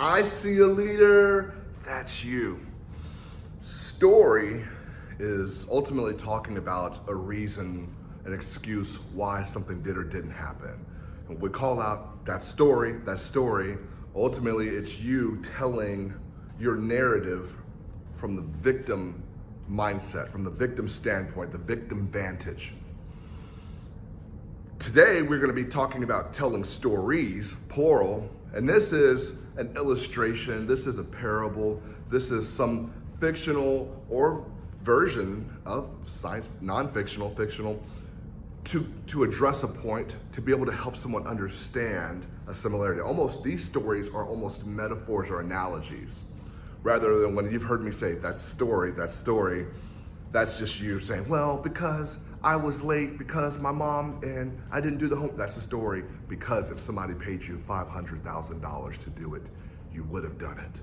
I see a leader, that's you. Story is ultimately talking about a reason, an excuse why something did or didn't happen. And we call out that story, ultimately it's you telling your narrative from the victim mindset, from the victim standpoint, the victim vantage. Today, we're going to be talking about telling stories, plural, and this is an illustration, this is a parable, this is some fictional or version of science, non-fictional, fictional, to address a point, to be able to help someone understand a similarity. Almost, these stories are almost metaphors or analogies, rather than when you've heard me say, that story, that's just you saying, well, because I was late, because my mom and I didn't do the homework. That's the story, because if somebody paid you $500,000 to do it, you would have done it.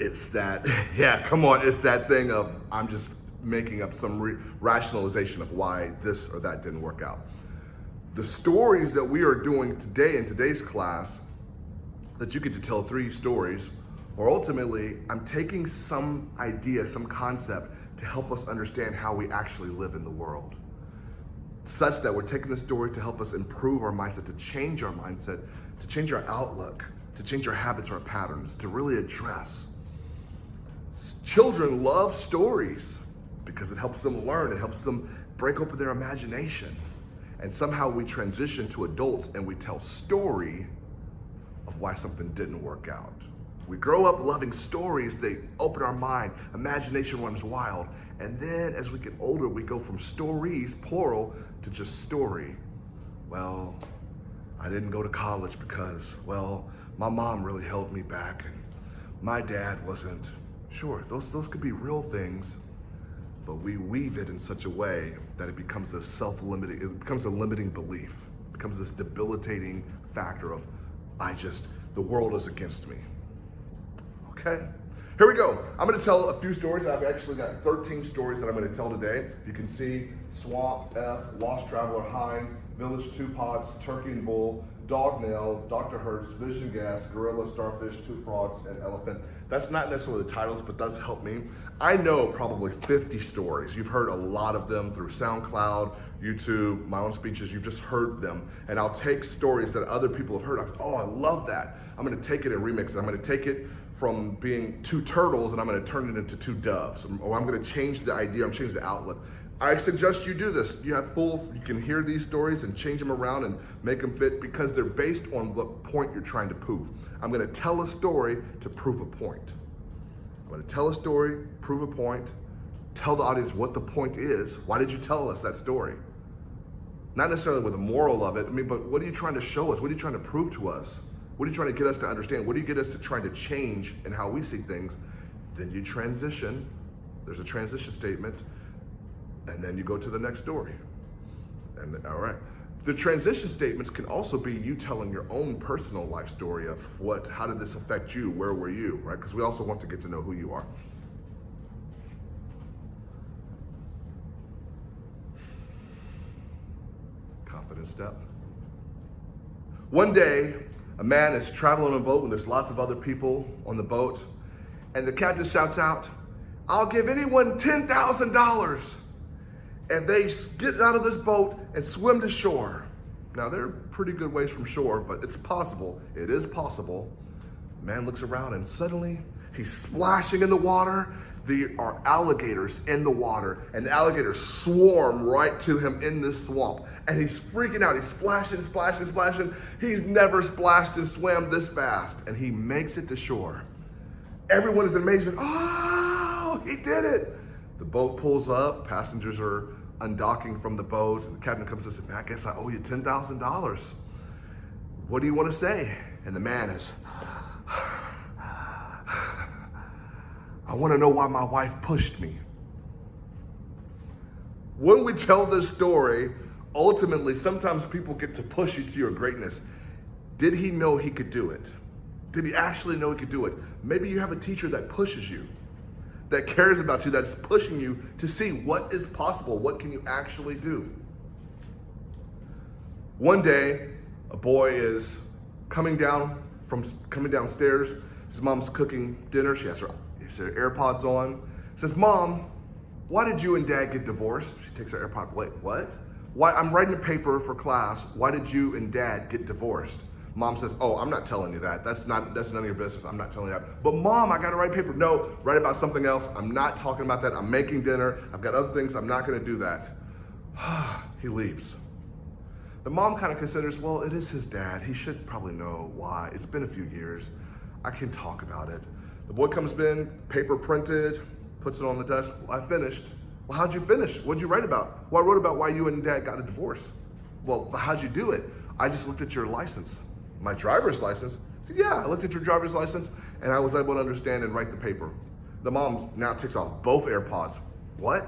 It's that, yeah, come on, it's that thing of, I'm just making up some rationalization of why this or that didn't work out. The stories that we are doing today in today's class, that you get to tell 3 stories, or ultimately, I'm taking some idea, some concept to help us understand how we actually live in the world. Such that we're taking the story to help us improve our mindset, to change our mindset, to change our outlook, to change our habits, our patterns, to really address. Children love stories because it helps them learn, it helps them break open their imagination. And somehow we transition to adults and we tell story of why something didn't work out. We grow up loving stories, they open our mind, imagination runs wild. And then as we get older, we go from stories, plural, to just story. Well, I didn't go to college because, well, my mom really held me back and my dad wasn't. Sure, those could be real things, but we weave it in such a way that it becomes a self-limiting, it becomes a limiting belief, it becomes this debilitating factor of, the world is against me. Okay, here we go. I'm going to tell a few stories. I've actually got 13 stories that I'm going to tell today. You can see Swamp F, Lost Traveler Hind, Village 2 Pots, Turkey and Bull, Dog Nail, Dr. Hertz, Vision Gas, Gorilla, Starfish, 2 Frogs, and Elephant. That's not necessarily the titles, but does help me. I know probably 50 stories. You've heard a lot of them through SoundCloud, YouTube, my own speeches. You've just heard them. And I'll take stories that other people have heard. Oh, I love that. I'm going to take it and remix it. I'm going to take it from being 2 turtles and I'm going to turn it into 2 doves. Or I'm going to change the idea, I'm changing the outlook. I suggest you do this. You can hear these stories and change them around and make them fit because they're based on what point you're trying to prove. I'm going to tell a story to prove a point. I'm going to tell a story, prove a point, tell the audience what the point is. Why did you tell us that story? Not necessarily with the moral of it, but what are you trying to show us? What are you trying to prove to us? What are you trying to get us to understand? What do you get us to trying to change in how we see things? Then you transition. There's a transition statement. And then you go to the next story. And all right. The transition statements can also be you telling your own personal life story of how did this affect you? Where were you? Right? Because we also want to get to know who you are. Confident step. One day, a man is traveling on a boat and there's lots of other people on the boat. And the captain shouts out, "I'll give anyone $10,000 if they get out of this boat and swim to shore." Now, they're pretty good ways from shore, but it's possible. It is possible. The man looks around and suddenly he's splashing in the water. There are alligators in the water, and the alligators swarm right to him in this swamp. And he's freaking out. He's splashing, splashing, splashing. He's never splashed and swam this fast. And he makes it to shore. Everyone is in amazement. Oh, he did it. The boat pulls up. Passengers are undocking from the boat. And the captain comes and says, "Man, I guess I owe you $10,000. What do you want to say?" And the man is, "I want to know why my wife pushed me." When we tell this story, ultimately, sometimes people get to push you to your greatness. Did he know he could do it? Did he actually know he could do it? Maybe you have a teacher that pushes you, that cares about you, that's pushing you to see what is possible, what can you actually do. One day, a boy is coming down from coming downstairs. His mom's cooking dinner. She has her AirPods on. Says, Mom, why did you and Dad get divorced? She takes her AirPod. Wait, what? Why? I'm writing a paper for class. Why did you and Dad get divorced? Mom says, oh, I'm not telling you that. That's none of your business. I'm not telling you that. But Mom, I gotta write a paper. No, write about something else. I'm not talking about that. I'm making dinner. I've got other things. I'm not gonna do that. He leaves. The mom kind of considers, well, it is his dad. He should probably know why. It's been a few years. I can talk about it. The boy comes in, paper printed, puts it on the desk. Well, I finished. Well, how'd you finish? What'd you write about? Well, I wrote about why you and Dad got a divorce. Well, how'd you do it? I just looked at your license. My driver's license? I said, yeah, I looked at your driver's license and I was able to understand and write the paper. The mom now takes off both AirPods. What?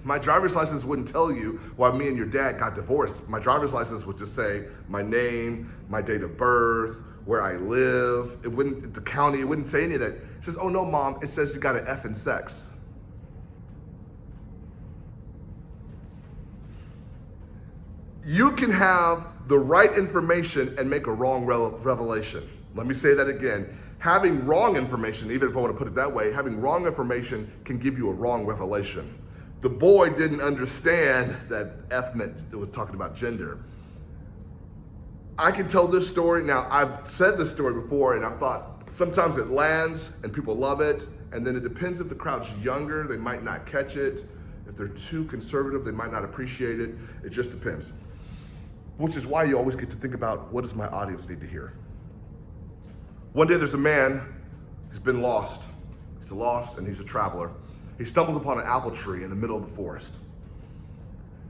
My driver's license wouldn't tell you why me and your dad got divorced. My driver's license would just say my name, my date of birth, where I live. It wouldn't, the county, it wouldn't say any of that. It says, oh no, Mom, it says you got an F in sex. You can have the right information and make a wrong revelation. Let me say that again. Having wrong information, even if I want to put it that way, having wrong information can give you a wrong revelation. The boy didn't understand that F meant it was talking about gender. I can tell this story. Now, I've said this story before, and I've thought sometimes it lands and people love it, and then it depends if the crowd's younger, they might not catch it. If they're too conservative, they might not appreciate it. It just depends. Which is why you always get to think about, what does my audience need to hear? One day there's a man who's been lost. He's lost and he's a traveler. He stumbles upon an apple tree in the middle of the forest.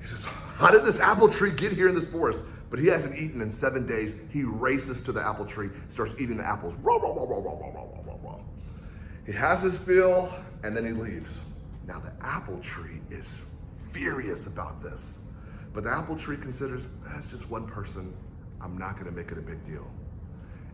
He says, how did this apple tree get here in this forest? But he hasn't eaten in 7 days. He races to the apple tree, starts eating the apples. He has his fill and then he leaves. Now the apple tree is furious about this. But the apple tree considers, that's just one person. I'm not gonna make it a big deal.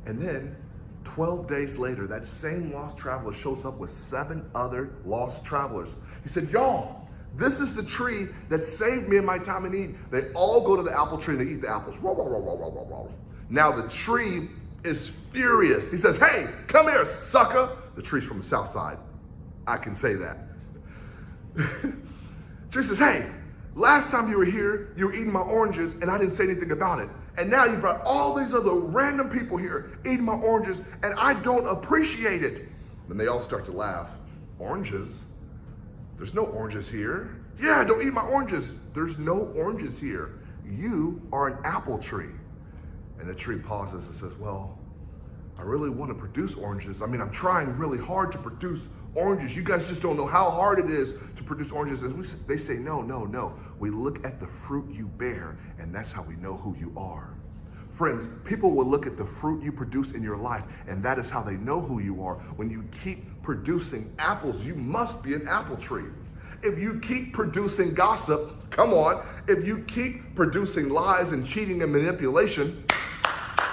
And then 12 days later, that same lost traveler shows up with 7 other lost travelers. He said, y'all, this is the tree that saved me in my time of need. They all go to the apple tree and they eat the apples. Now the tree is furious. He says, hey, come here, sucker. The tree's from the south side. I can say that. Tree says, hey, last time you were here, you were eating my oranges and I didn't say anything about it. And now you brought all these other random people here eating my oranges and I don't appreciate it. And they all start to laugh. Oranges? There's no oranges here. Yeah, don't eat my oranges. There's no oranges here. You are an apple tree. And the tree pauses and says, well, I really want to produce oranges. I mean, I'm trying really hard to produce oranges. You guys just don't know how hard it is to produce oranges. They say, no. We look at the fruit you bear, and that's how we know who you are. Friends, people will look at the fruit you produce in your life, and that is how they know who you are. When you keep producing apples, you must be an apple tree. If you keep producing gossip, come on. If you keep producing lies and cheating and manipulation,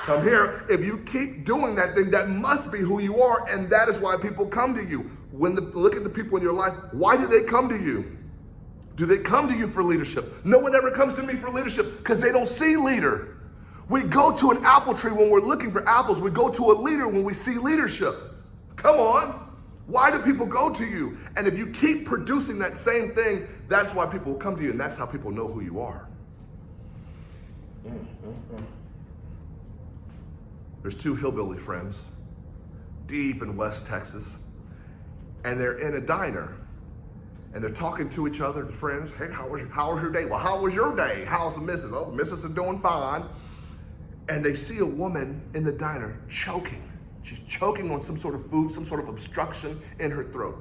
come here. If you keep doing that, then that must be who you are, and that is why people come to you. Look at the people in your life. Why do they come to you? Do they come to you for leadership? No one ever comes to me for leadership because they don't see leader. We go to an apple tree when we're looking for apples. We go to a leader when we see leadership. Come on. Why do people go to you? And if you keep producing that same thing, that's why people will come to you, and that's how people know who you are. There's 2 hillbilly friends deep in West Texas, and they're in a diner, and they're talking to each other, friends. Hey, how was your day? Well, how was your day? How's the missus? Oh, the missus is doing fine. And they see a woman in the diner choking. She's choking on some sort of food, some sort of obstruction in her throat.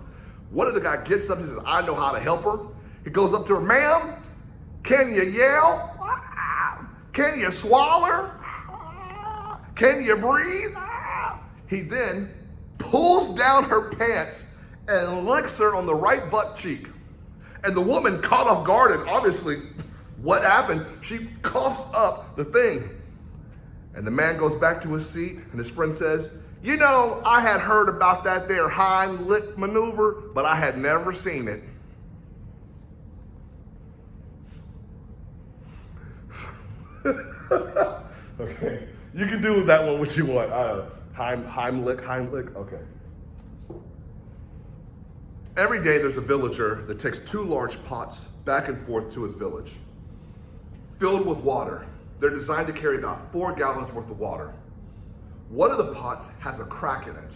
One of the guys gets up and says, I know how to help her. He goes up to her, ma'am, can you yell? Can you swallow? Can you breathe? He then pulls down her pants and licks her on the right butt cheek. And the woman, caught off guard, and obviously, what happened? She coughs up the thing. And the man goes back to his seat, and his friend says, you know, I had heard about that there hind lick maneuver, but I had never seen it. Okay, You can do that one what you want. Heimlich, okay. Every day there's a villager that takes 2 large pots back and forth to his village, filled with water. They're designed to carry about 4 gallons worth of water. One of the pots has a crack in it.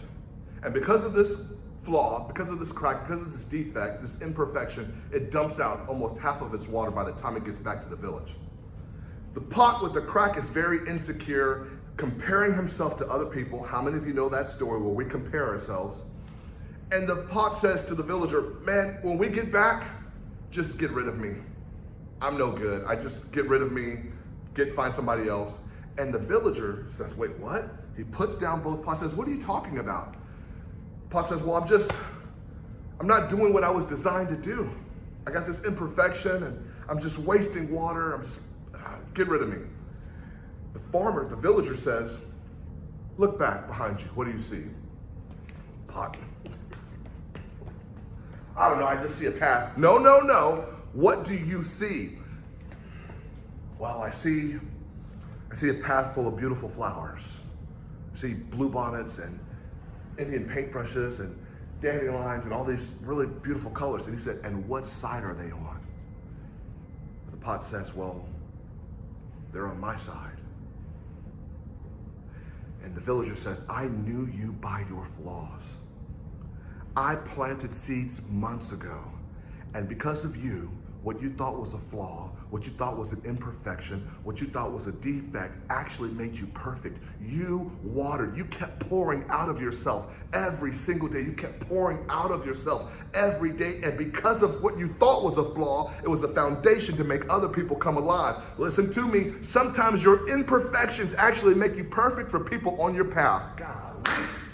And because of this flaw, because of this crack, because of this defect, this imperfection, it dumps out almost half of its water by the time it gets back to the village. The pot with the crack is very insecure, comparing himself to other people. How many of you know that story where we compare ourselves? And the pot says to the villager, man, when we get back, just get rid of me. I'm no good. I just get rid of me, find somebody else. And the villager says, wait, what? He puts down both pots, says, what are you talking about? Pot says, well, I'm not doing what I was designed to do. I got this imperfection and I'm just wasting water. Get rid of me. The villager says, look back behind you. What do you see? Pot. I don't know, I just see a path. No. What do you see? Well, I see a path full of beautiful flowers. I see bluebonnets and Indian paintbrushes and dandelions and all these really beautiful colors. And he said, and what side are they on? The pot says, well, they're on my side. And the villager says, I knew you by your flaws. I planted seeds months ago, and because of you, what you thought was a flaw, what you thought was an imperfection, what you thought was a defect actually made you perfect. You watered, you kept pouring out of yourself every single day. You kept pouring out of yourself every day, and because of what you thought was a flaw, it was a foundation to make other people come alive. Listen to me, sometimes your imperfections actually make you perfect for people on your path. God.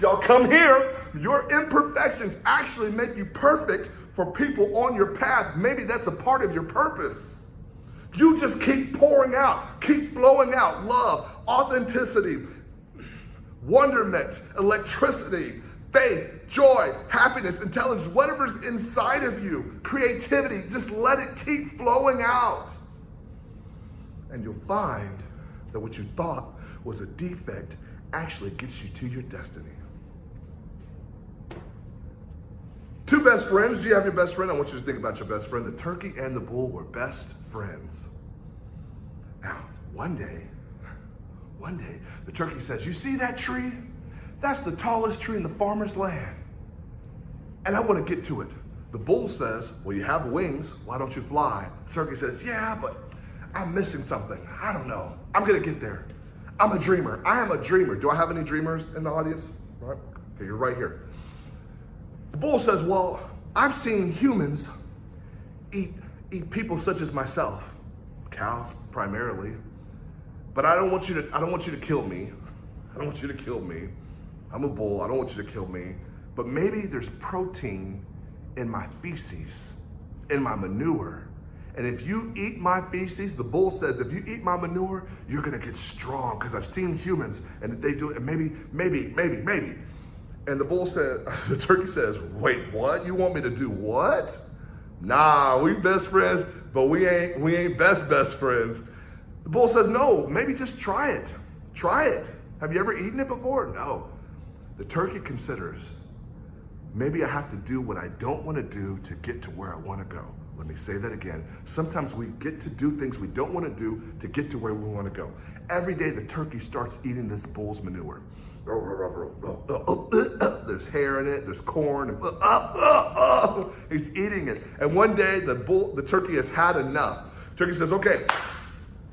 Y'all come here. Your imperfections actually make you perfect for people on your path. Maybe that's a part of your purpose. You just keep pouring out, keep flowing out love, authenticity, wonderment, electricity, faith, joy, happiness, intelligence, whatever's inside of you, creativity, just let it keep flowing out. And you'll find that what you thought was a defect actually gets you to your destiny. 2 best friends. Do you have your best friend? I want you to think about your best friend. The turkey and the bull were best friends. Now, one day, the turkey says, you see that tree? That's the tallest tree in the farmer's land. And I want to get to it. The bull says, well, you have wings. Why don't you fly? The turkey says, yeah, but I'm missing something. I don't know. I'm going to get there. I'm a dreamer. I am a dreamer. Do I have any dreamers in the audience? All right. Okay, you're right here. The bull says, well, I've seen humans eat people such as myself, cows primarily, but I don't want you to kill me. I don't want you to kill me. I'm a bull. I don't want you to kill me. But maybe there's protein in my feces, in my manure. And if you eat my feces, the bull says, if you eat my manure, you're gonna get strong, because I've seen humans and they do it, and maybe. And the turkey says, wait, what? You want me to do what? Nah, we best friends, but we ain't best friends. The bull says, no, maybe just try it. Try it. Have you ever eaten it before? No. The turkey considers, maybe I have to do what I don't want to do to get to where I want to go. Let me say that again. Sometimes we get to do things we don't want to do to get to where we want to go. Every day the turkey starts eating this bull's manure. There's hair in it, there's corn, and he's eating it. And one day the turkey has had enough. Turkey says, okay,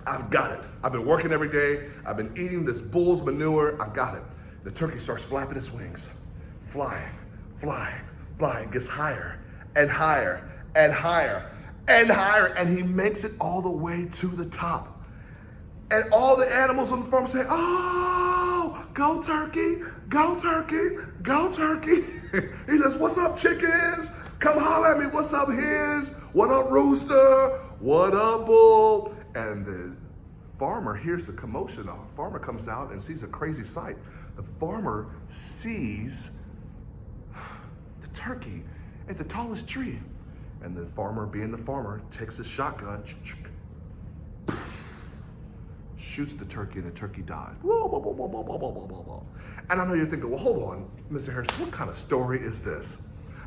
I've got it. I've been working every day. I've been eating this bull's manure. I've got it. The turkey starts flapping its wings, flying, gets higher and higher and higher and higher, and he makes it all the way to the top. And all the animals on the farm say, oh, go turkey, go turkey, go turkey. He says, what's up, chickens? Come holler at me. What's up, hens? What up, rooster? What up, bull? And the farmer hears the commotion. The farmer comes out and sees a crazy sight. The farmer sees the turkey at the tallest tree. And the farmer, being the farmer, takes his shotgun, shoots the turkey, and the turkey dies. Whoa, whoa, whoa, whoa, whoa, whoa, whoa, whoa, whoa. And I know you're thinking, well, hold on, Mr. Harrison, what kind of story is this?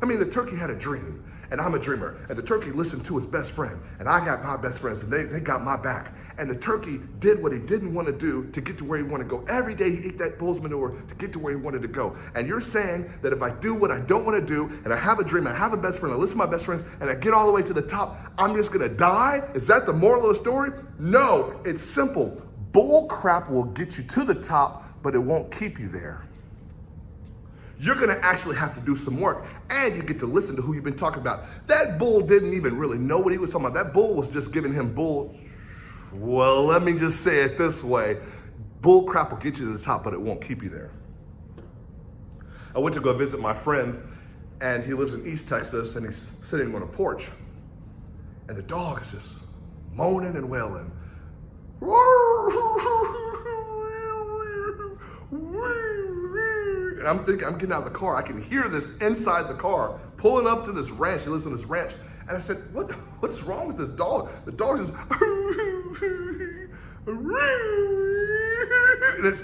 I mean, the turkey had a dream, and I'm a dreamer, and the turkey listened to his best friend, and I got my best friends, and they got my back. And the turkey did what he didn't want to do to get to where he wanted to go. Every day he ate that bull's manure to get to where he wanted to go. And you're saying that if I do what I don't want to do, and I have a dream, I have a best friend, I listen to my best friends, and I get all the way to the top, I'm just going to die? Is that the moral of the story? No, it's simple. Bull crap will get you to the top, but it won't keep you there. You're going to actually have to do some work, and you get to listen to who you've been talking about. That bull didn't even really know what he was talking about. That bull was just giving him bull. Well, let me just say it this way. Bull crap will get you to the top, but it won't keep you there. I went to go visit my friend, and he lives in East Texas, and he's sitting on a porch, and the dog is just moaning and wailing. And I'm thinking, I'm getting out of the car. I can hear this inside the car, pulling up to this ranch. He lives on this ranch. And I said, what's wrong with this dog? The dog is,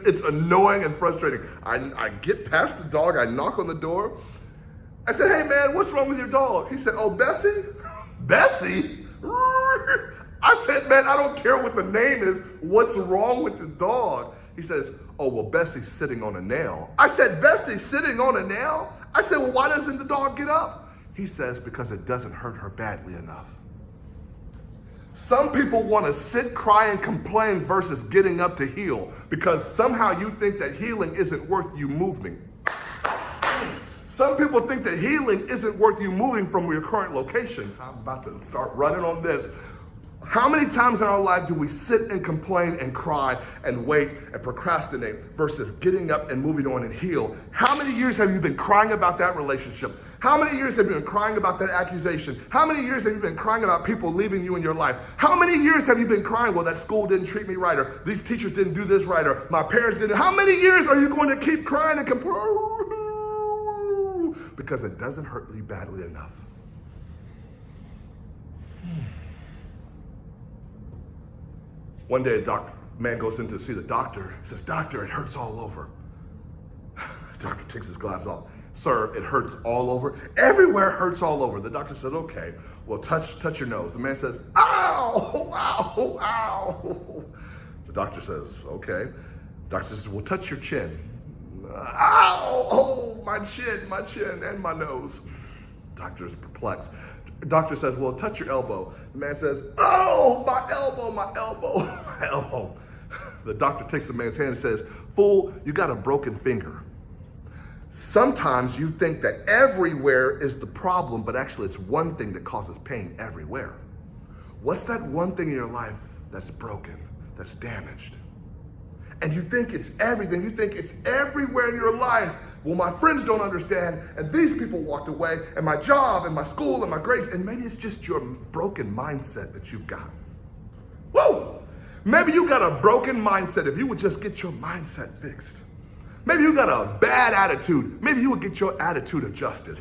it's annoying and frustrating. I get past the dog. I knock on the door. I said, hey man, what's wrong with your dog? He said, oh, Bessie? Bessie? I said, man, I don't care what the name is. What's wrong with the dog? He says, oh, well, Bessie's sitting on a nail. I said, Bessie's sitting on a nail? I said, well, why doesn't the dog get up? He says, because it doesn't hurt her badly enough. Some people want to sit, cry, and complain versus getting up to heal because somehow you think that healing isn't worth you moving. Some people think that healing isn't worth you moving from your current location. I'm about to start running on this. How many times in our life do we sit and complain and cry and wait and procrastinate versus getting up and moving on and heal? How many years have you been crying about that relationship? How many years have you been crying about that accusation? How many years have you been crying about people leaving you in your life? How many years have you been crying, well, that school didn't treat me right, or these teachers didn't do this right, or my parents didn't? How many years are you going to keep crying and complaining? Because it doesn't hurt you badly enough. One day a man goes in to see the doctor. He says, doctor, it hurts all over. The doctor takes his glasses off. Sir, it hurts all over? Everywhere hurts all over. The doctor said, okay, well, touch your nose. The man says, ow, ow, ow. The doctor says, okay. The doctor says, well, touch your chin. Ow, oh, my chin, and my nose. The doctor is perplexed. The doctor says, well, touch your elbow. The man says, oh, my elbow, my elbow. The doctor takes the man's hand and says, fool, you got a broken finger. Sometimes you think that everywhere is the problem, but actually it's one thing that causes pain everywhere. What's that one thing in your life that's broken, that's damaged? And you think it's everything. You think it's everywhere in your life. Well, my friends don't understand, and these people walked away, and my job, and my school, and my grades, and maybe it's just your broken mindset that you've got. Whoa! Maybe you got a broken mindset if you would just get your mindset fixed. Maybe you got a bad attitude. Maybe you would get your attitude adjusted.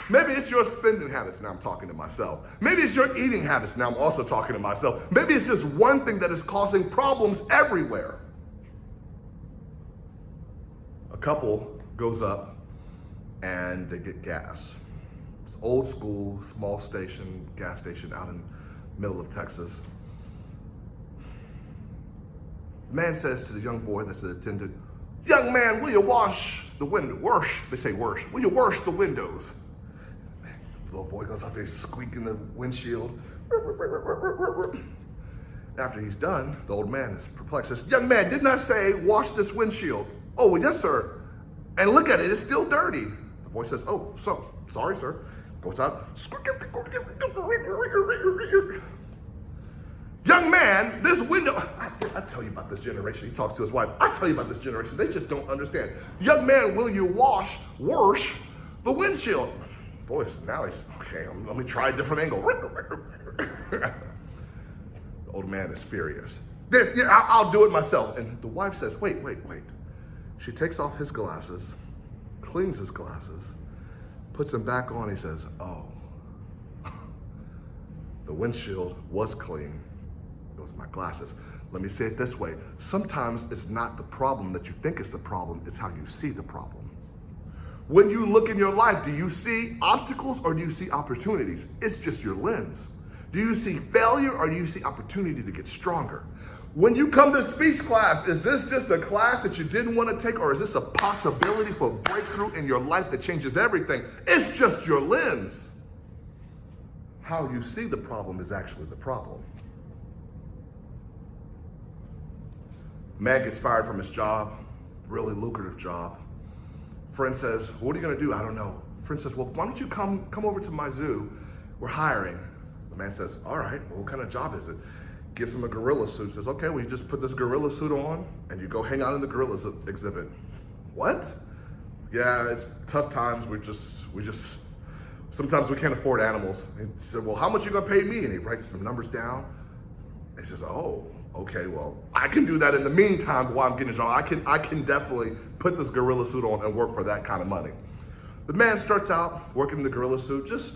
Maybe it's your spending habits. Now I'm talking to myself. Maybe it's your eating habits. Now I'm also talking to myself. Maybe it's just one thing that is causing problems everywhere. A couple goes up and they get gas. It's old school, small station, gas station out in the middle of Texas. The man says to the young boy that's the attendant, young man, will you wash the window? They say wash. Will you wash the windows? The little boy goes out there squeaking the windshield. After he's done, the old man is perplexed. Says, young man, didn't I say wash this windshield? Oh, well, yes, sir. And look at it, it's still dirty. The boy says, oh, so, sorry, sir. Goes out. Young man, this window, I tell you about this generation. He talks to his wife. I tell you about this generation. They just don't understand. Young man, will you wash the windshield? Boy, now he's, okay, let me try a different angle. The old man is furious. Yeah, I'll do it myself. And the wife says, wait. She takes off his glasses, cleans his glasses, puts them back on. He says, oh, the windshield was clean. It was my glasses. Let me say it this way. Sometimes it's not the problem that you think is the problem, it's how you see the problem. When you look in your life, do you see obstacles or do you see opportunities? It's just your lens. Do you see failure or do you see opportunity to get stronger? When you come to speech class, is this just a class that you didn't want to take, or is this a possibility for a breakthrough in your life that changes everything? It's just your lens. How you see the problem is actually the problem. Man gets fired from his job, really lucrative job. Friend says, what are you going to do? I don't know. Friend says, well, why don't you come over to my zoo? We're hiring. The man says, all right, well, what kind of job is it? Gives him a gorilla suit. Says, okay, well, you just put this gorilla suit on and you go hang out in the gorilla exhibit. What? Yeah, it's tough times. Sometimes we can't afford animals. He said, well, how much are you gonna pay me? And he writes some numbers down. He says, oh, okay, well, I can do that in the meantime while I'm getting a job. I can definitely put this gorilla suit on and work for that kind of money. The man starts out working in the gorilla suit, just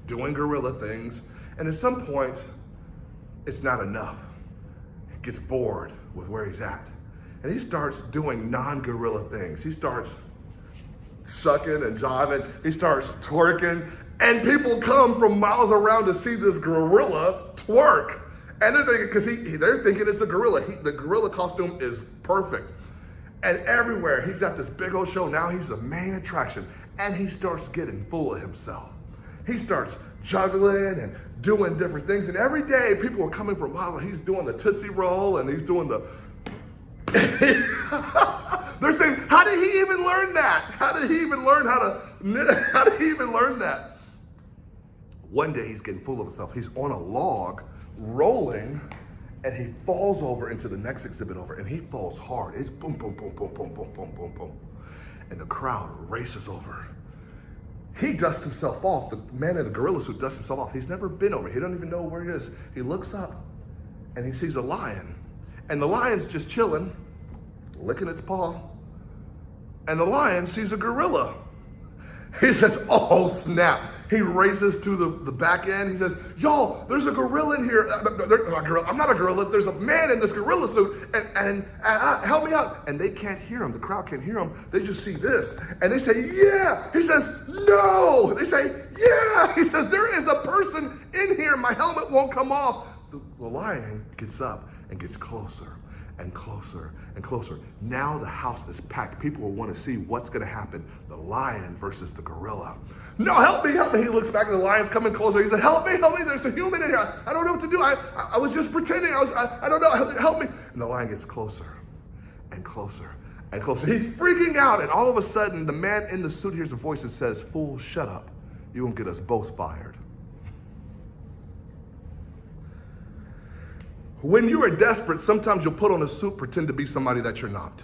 doing gorilla things. And at some point, it's not enough. He gets bored with where he's at. And he starts doing non-gorilla things. He starts sucking and jiving. He starts twerking. And people come from miles around to see this gorilla twerk. And they're thinking, because they're thinking it's a gorilla. The gorilla costume is perfect. And everywhere, he's got this big old show. Now he's the main attraction. And he starts getting full of himself. He starts juggling and doing different things. And every day, people are coming from miles. He's doing the Tootsie Roll and he's doing the... They're saying, how did he even learn that? How did he even learn that? One day, he's getting full of himself. He's on a log, rolling, and he falls over into the next exhibit over, and he falls hard. It's boom, boom, boom, boom, boom, boom, boom, boom, boom. And the crowd races over. He dusts himself off. The man in the gorilla suit dusts himself off. He's never been over. He doesn't even know where he is. He looks up and he sees a lion. And the lion's just chilling, licking its paw. And the lion sees a gorilla. He says, oh, snap. He races to the back end. He says, y'all, there's a gorilla in here. I'm not a gorilla. There's a man in this gorilla suit, and help me out. And they can't hear him. The crowd can't hear him. They just see this. And they say, yeah. He says, no. They say, yeah. He says, there is a person in here. My helmet won't come off. The lion gets up and gets closer and closer and closer. Now the house is packed. People will want to see what's going to happen. The lion versus the gorilla. No, help me, help me. He looks back and the lion's coming closer. He said, help me, there's a human in here. I don't know what to do. I was just pretending. I don't know, help me. And the lion gets closer and closer and closer. He's freaking out. And all of a sudden, the man in the suit hears a voice that says, fool, shut up. You won't get us both fired. When you are desperate, sometimes you'll put on a suit, pretend to be somebody that you're not.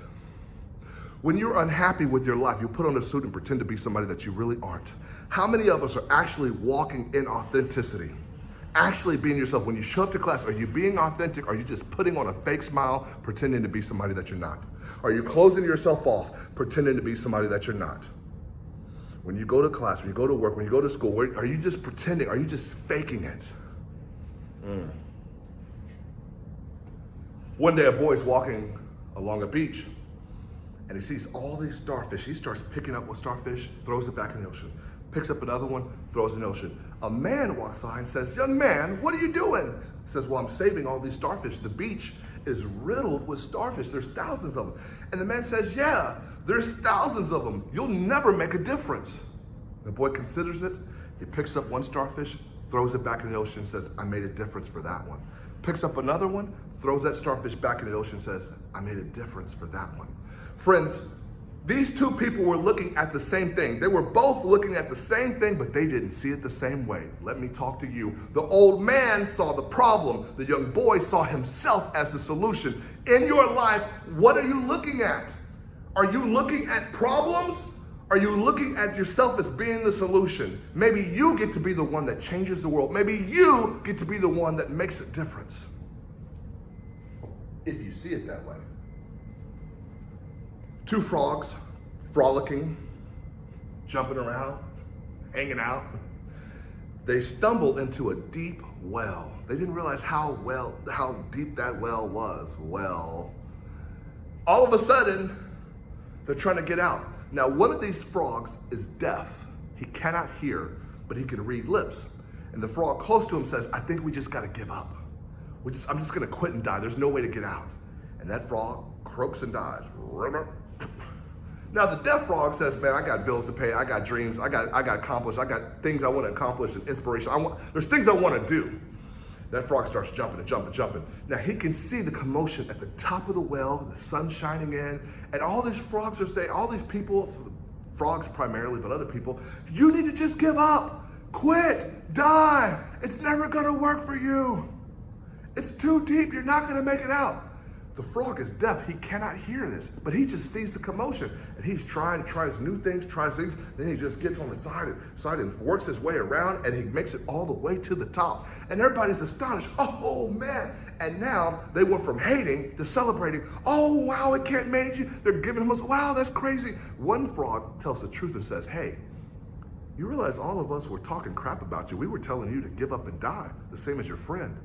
When you're unhappy with your life, you put on a suit and pretend to be somebody that you really aren't. How many of us are actually walking in authenticity? Actually being yourself. When you show up to class, are you being authentic? Are you just putting on a fake smile, pretending to be somebody that you're not? Are you closing yourself off, pretending to be somebody that you're not? When you go to class, when you go to work, when you go to school, are you just pretending? Are you just faking it? One day a boy's walking along a beach and he sees all these starfish. He starts picking up one starfish, throws it back in the ocean. Picks up another one, throws it in the ocean. A man walks by and says, young man, what are you doing? He says, well, I'm saving all these starfish. The beach is riddled with starfish. There's thousands of them. And the man says, yeah, there's thousands of them. You'll never make a difference. The boy considers it. He picks up one starfish, throws it back in the ocean, and says, I made a difference for that one. Picks up another one, throws that starfish back in the ocean, says, I made a difference for that one. Friends, these two people were looking at the same thing. They were both looking at the same thing, but they didn't see it the same way. Let me talk to you. The old man saw the problem. The young boy saw himself as the solution. In your life, what are you looking at? Are you looking at problems? Are you looking at yourself as being the solution? Maybe you get to be the one that changes the world. Maybe you get to be the one that makes a difference. If you see it that way. Two frogs, frolicking, jumping around, hanging out. They stumbled into a deep well. They didn't realize how deep that well was. Well, all of a sudden, they're trying to get out. Now, one of these frogs is deaf. He cannot hear, but he can read lips. And the frog close to him says, I think we just got to give up. I'm just going to quit and die. There's no way to get out. And that frog croaks and dies. Now the deaf frog says, man, I got bills to pay. I got dreams. I got accomplished. I got things I want to accomplish and inspiration. There's things I want to do. That frog starts jumping and jumping and jumping. Now he can see the commotion at the top of the well, the sun shining in, and all these frogs are saying, all these people, frogs primarily, but other people, you need to just give up, quit, die. It's never going to work for you. It's too deep. You're not going to make it out. The frog is deaf. He cannot hear this, but he just sees the commotion, and he's tries new things, tries things. Then he just gets on the side and works his way around, and he makes it all the way to the top. And everybody's astonished. Oh man! And now they went from hating to celebrating. Oh wow! It can't make you. They're giving him, wow, that's crazy. One frog tells the truth and says, hey, you realize all of us were talking crap about you. We were telling you to give up and die, the same as your friend.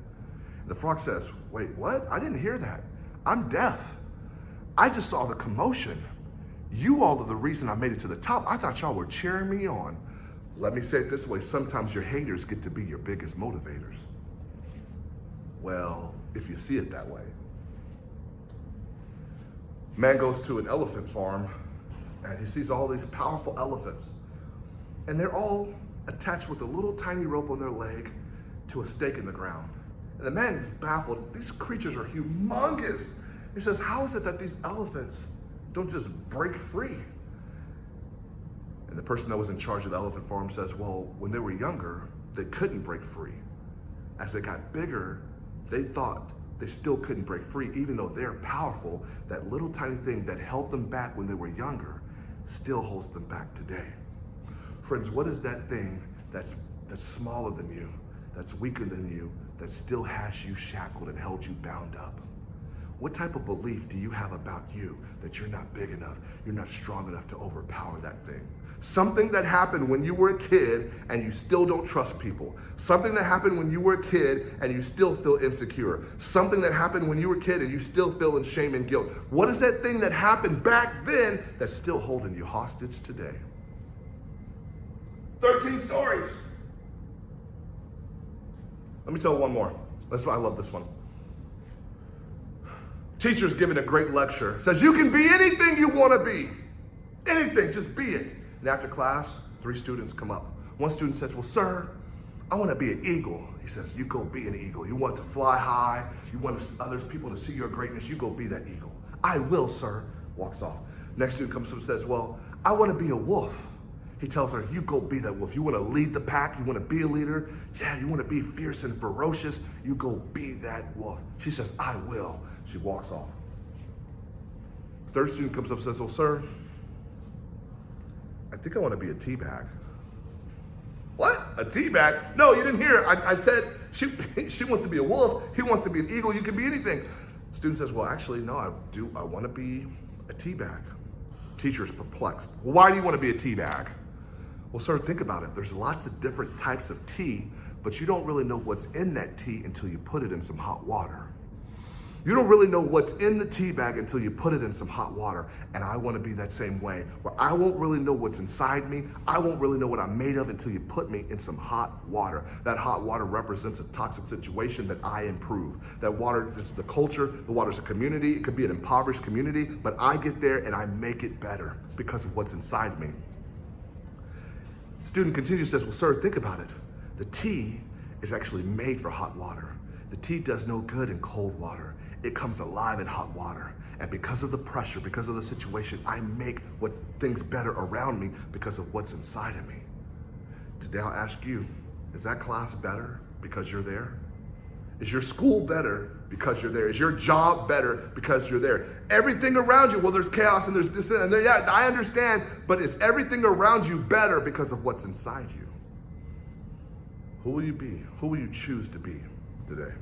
And the frog says, wait, what? I didn't hear that. I'm deaf. I just saw the commotion. You all are the reason I made it to the top. I thought y'all were cheering me on. Let me say it this way. Sometimes your haters get to be your biggest motivators. Well, if you see it that way. Man goes to an elephant farm and he sees all these powerful elephants. And they're all attached with a little tiny rope on their leg to a stake in the ground. And the man is baffled. These creatures are humongous. He says, how is it that these elephants don't just break free? And the person that was in charge of the elephant farm says, well, when they were younger, they couldn't break free. As they got bigger, they thought they still couldn't break free, even though they're powerful. That little tiny thing that held them back when they were younger still holds them back today. Friends, what is that thing that's smaller than you, that's weaker than you, that still has you shackled and held you bound up? What type of belief do you have about you that you're not big enough, you're not strong enough to overpower that thing? Something that happened when you were a kid and you still don't trust people. Something that happened when you were a kid and you still feel insecure. Something that happened when you were a kid and you still feel in shame and guilt. What is that thing that happened back then that's still holding you hostage today? 13 stories. Let me tell one more. That's why I love this one. Teacher's giving a great lecture. Says you can be anything you want to be. Anything, just be it. And after class, 3 students come up. One student says, well, sir, I want to be an eagle. He says, you go be an eagle. You want to fly high. You want other people to see your greatness. You go be that eagle. I will, sir. Walks off. Next student comes up and says, well, I want to be a wolf. He tells her, you go be that wolf. You want to lead the pack. You want to be a leader. Yeah, you want to be fierce and ferocious. You go be that wolf. She says, I will. She walks off. Third student comes up and says, well, sir, I think I want to be a tea bag. What? A tea bag? No, you didn't hear. I said she wants to be a wolf. He wants to be an eagle. You can be anything. Student says, well, actually, no, I want to be a tea bag. Teacher's perplexed. Well, why do you want to be a tea bag? Well, sir, think about it. There's lots of different types of tea, but you don't really know what's in that tea until you put it in some hot water. You don't really know what's in the tea bag until you put it in some hot water. And I want to be that same way, where I won't really know what's inside me. I won't really know what I'm made of until you put me in some hot water. That hot water represents a toxic situation that I improve. That water is the culture, the water's a community. It could be an impoverished community, but I get there and I make it better because of what's inside me. Student continues, says, well, sir, think about it. The tea is actually made for hot water. The tea does no good in cold water. It comes alive in hot water. And because of the pressure, because of the situation, I make things better around me because of what's inside of me. Today I'll ask you, is that class better because you're there? Is your school better because you're there? Is your job better because you're there? Everything around you, well, there's chaos and there's this and there. Yeah, I understand, but is everything around you better because of what's inside you? Who will you be? Who will you choose to be today?